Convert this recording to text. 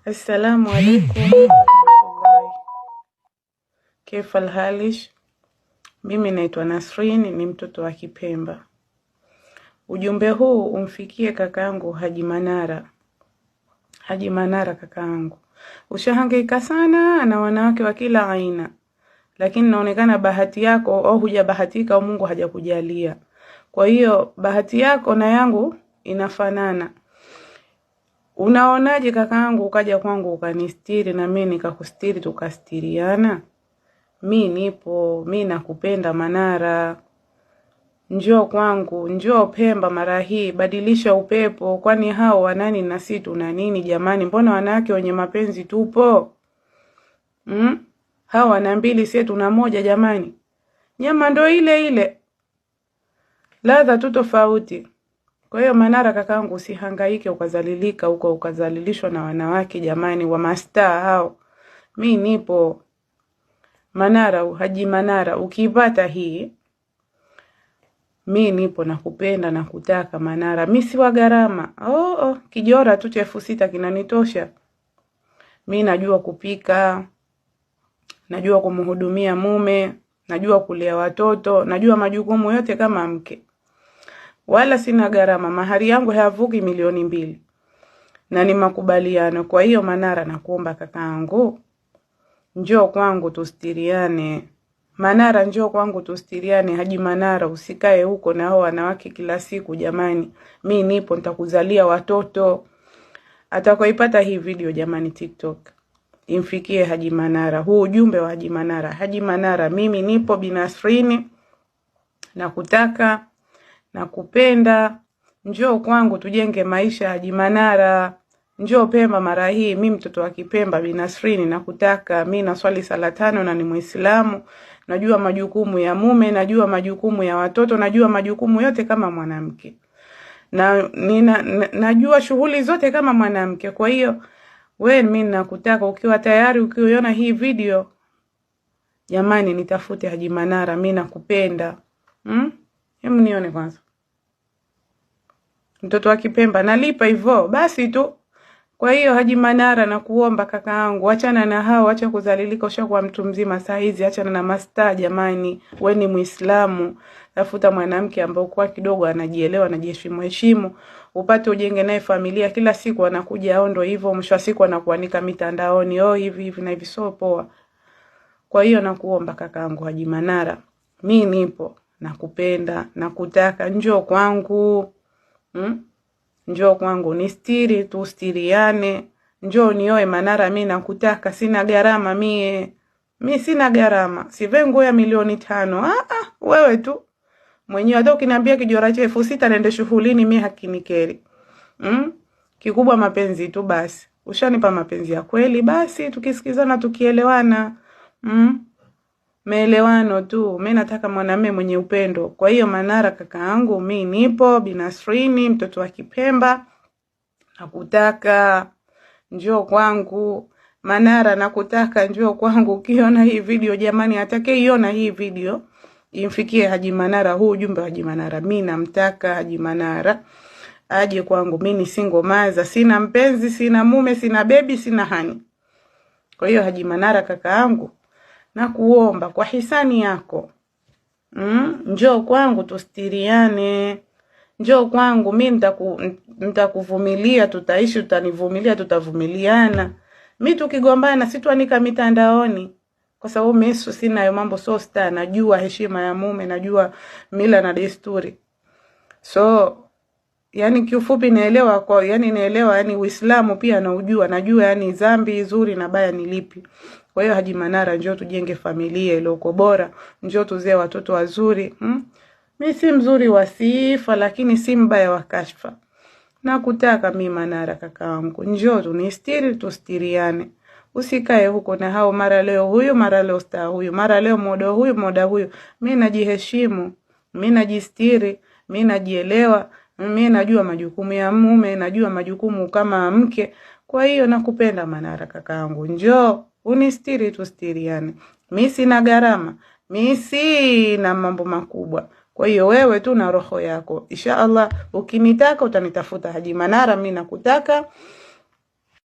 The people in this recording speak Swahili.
Assalamu alaikum warahmatullahi. Kaifa alhalish? Mimi naitwa Nasrin, ni mtoto wa Kipemba. Ujumbe huu umfikie kakaangu Haji Manara. Haji Manara kakaangu, ushahangaika sana na wanawake wa kila aina, lakini naonekana bahati yako au hujabahatika au Mungu hajakujalia. Kwa hiyo bahati yako na yangu inafanana. Unaonaje kakaangu ukaja kwangu ukanistiri na mimi nikakustiri, tukastiriana? Mimi nipo, mimi nakupenda Manara. Njoo kwangu, njoo Pemba mara hii, badilisha upepo. Kwani hao wanani na sisi tuna nini jamani? Mbona wanawake wenye mapenzi tupo? Hao wana mbili, sisi tuna moja jamani. Nyama ndo ile ile, ladha tu tofauti. Kwa hiyo Manara kakaangu, usihangaike ukazalilika huko, ukazalilishwa na wanawake jamani, wa mastaa hao. Mimi nipo Manara, Haji Manara, ukipata hii mimi nipo, nakupenda na kutaka Manara. Mimi si wa gharama. Kijora tu cha 6,000 kinanitosha. Mimi najua kupika, najua kumhudumia mume, najua kulea watoto, najua majukumu yote kama mke. Wala sina gharama, mahari yangu hayavuki 2,000,000. Na ni makubaliano. Kwa hiyo Manara, nakuomba kakaangu, njoo kwangu tustiriane. Manara, njoo kwangu tustiriane. Haji Manara, usikae huko na hao wanawake kila siku jamani. Mimi nipo, nitakuzalia watoto. Atakoipata hii video jamani TikTok, imfikie Haji Manara huu ujumbe wa Haji Manara. Haji Manara, mimi nipo Binasrini, nakutaka, nakupenda. Njoo kwangu tujenge maisha Haji Manara. Njoo Pemba mara hii, mimi mtoto wa Kipemba Binasrini, nakutaka. Mimi naswali sala 5 na ni Muislamu. Najua majukumu ya mume, najua majukumu ya watoto, najua majukumu yote kama mwanamke. Na najua shughuli zote kama mwanamke. Kwa hiyo mimi nakutaka, ukiwa tayari, ukiona hii video jamani, nitafute Haji Manara, mimi nakupenda. Hebu nione kwanza. Mtoto wa Kipemba nalipa hivyo basi tu. Kwa hiyo Haji Manara, nakuomba kakaangu, achana na hao, acha kuzalilika, ushakuwa mtu mzima saa hizi, achana na mastaa jamani. Wewe ni Muislamu, tafuta mwanamke ambaye kwa kidogo anajielewa, anajiheshimu, upate ujenge naye familia. Kila siku anakuja ao ndo hivyo, mwisho wa siku anakuanika mitandaoni, hivi na hivi, so poa. Kwa hiyo nakuomba kakaangu Haji Manara, mimi nipo, nakupenda, nakutaka. Njoo kwangu. Njoo kwangu nistiri, tustiriane. Njoo nioe Manara, mimi nakutaka. Sina gharama mimi sina gharama. Sive nguo ya 5,000,000. Wewe tu mwenyewe, hata ukiniambia kijora cha 6,000 naende shughulini, mimi hakinikeri. Kikubwa mapenzi tu basi. Ushanipa mapenzi ya kweli, basi tukisikizana, tukielewana. Maelewano tu. Mimi nataka mwanamume mwenye upendo. Kwa hiyo Manara kakaangu, mimi nipo Binasrini, mtoto wa Kipemba, nakutaka. Njoo kwangu Manara, nakutaka, njoo kwangu. Ukiona hii video jamani, atakayeiona hii video imfikie Haji Manara huu ujumbe wa Haji Manara. Mimi namtaka Haji Manara aje kwangu. Mimi ni single mother, sina mpenzi, sina mume, sina baby, sina hani. Kwa hiyo Haji Manara kakaangu, nakuomba kwa hisani yako, njoo kwangu tustiriane. Njoo kwangu, mimi nitakuvumilia, tutaishi, tutanivumilia, tutavumiliana. Mimi tukigombana sitwanika mitandaoni, kwa sababu mimi sina hayo mambo, so star. Najua heshima ya mume, najua mila na desturi. So yani kiufupi naelewa, naelewa Uislamu pia naujua, najua dhambi nzuri na baya ni lipi. Kwa hiyo Haji Manara, njoo tujenge familia iliyoko bora, njoo tuzee watoto wazuri. Mimi si mzuri wa sifa, lakini si mbaya wa kashfa. Nakutaka mimi Manara kakaangu, njoo tunistiri, tustiriane. Usikae huko na hao, mara leo huyu, mara leo staa huyu, mara leo moda huyu, moda huyu. Mimi najiheshimu, mimi najistiri, mimi najielewa, mimi najua majukumu ya mume, najua majukumu kama mke. Kwa hiyo nakupenda Manara kakaangu, njoo unistiri, tustiriane. Mimi sina gharama, mimi sina mambo makubwa. Kwa hiyo wewe tu na roho yako, inshallah ukinitaka utanitafuta. Haji Manara, mimi nakutaka.